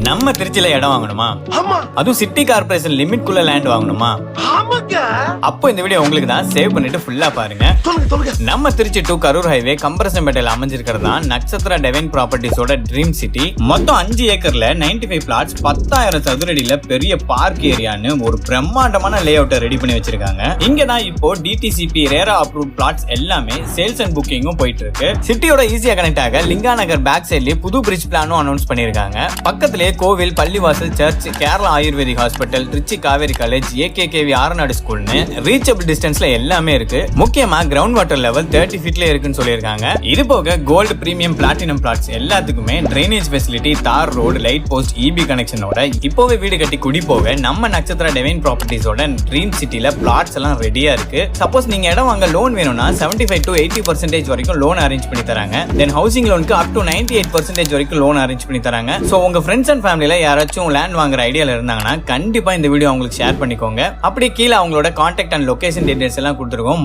நம்ம திருச்சியில இடம் வாங்கணுமா? அதுவும் சிட்டி கார்பரேஷன் லிமிட் குள்ள லேண்ட் வாங்கணுமா? அப்போ இந்த வீடியோ உங்களுக்கு தான். சேவ் பண்ணிட்டு ஃபுல்லா பாருங்க. நம்ம திருச்சி டு கரூர் ஹைவே கம்பரசம்பேட்டையில அமைஞ்சிருக்கிறது தான் நட்சத்திர டிவைன் ப்ராப்பர்ட்டிஸோட ட்ரீம் சிட்டி. மொத்தம் 5 ஏக்கர்ல 95 பிளாட்ஸ், 10,000 சதுரடியில பெரிய பார்க் ஏரியான்னு ஒரு பிரம்மாண்டமான லே அவுட்டை ரெடி பண்ணி வச்சிருக்காங்க. இங்க தான் இப்போ டிடிசிபி ரேரா அப்ரூவ் பிளாட்ஸ் எல்லாமே சேல்ஸ் அண்ட் புக்கிங்கும் போயிட்டு இருக்கு. சிட்டியோட ஈஸியா கனெக்ட் ஆக லிங்கா நகர் பேக் சைட்லயே புது பிரிட்ஜ் பிளானும் அனௌன்ஸ் பண்ணிருக்காங்க. பக்கத்திலே கோவில், பள்ளிவாசல், church, Kerala Ayurvedic hospital, Trichy Kaveri college, AKKV Aranadu ஸ்கூல்னு ரீச்சபிள் டிஸ்டன்ஸ்ல எல்லாமே இருக்கு. முக்கியமா கிரவுண்ட் வாட்டர் லெவல் 30 ஃபீட்ல இருக்குன்னு சொல்லியிருக்காங்க. இது போக கோல்டு, பிரீமியம், பிளாட்டினம் பிளாட்ஸ் எல்லாத்துக்குமே டிரைனேஜ் ஃபெசிலிட்டி, தார் ரோடு, லைட் போஸ்ட், இபி கனெக்ஷனோட இப்போவே வீடு கட்டி குடி போக நம்ம நட்சத்திர டிவைன் ப்ராப்பர்ட்டிஸோட ட்ரீம் சிட்டில பிளாட்ஸ் எல்லாம் ரெடியா இருக்கு. சப்போஸ் நீங்க இடம் வாங்க லோன் வேணும்னா 75 to 80% வரைக்கும் லோன் அரேஞ்ச் பண்ணி தராங்க. தென் ஹவுசிங் லோனுக்கு அப் டு 98% வரைக்கும் லோன் அரேஞ்ச் பண்ணி தராங்க. சோ உங்க ஃப்ரெண்ட்ஸ் அண்ட் ஃபேமிலில யாராச்சும் லேண்ட் வாங்குற ஐடியால இருந்தாங்கன்னா கண்டிப்பா இந்த வீடியோ அவங்களுக்கு ஷேர் பண்ணிக்கோங்க. அப்படியே கீழே அவங்களோட கான்டாக்ட் அண்ட் லொகேஷன் டீடைல்ஸ் எல்லாம் கொடுத்துருக்கோம்.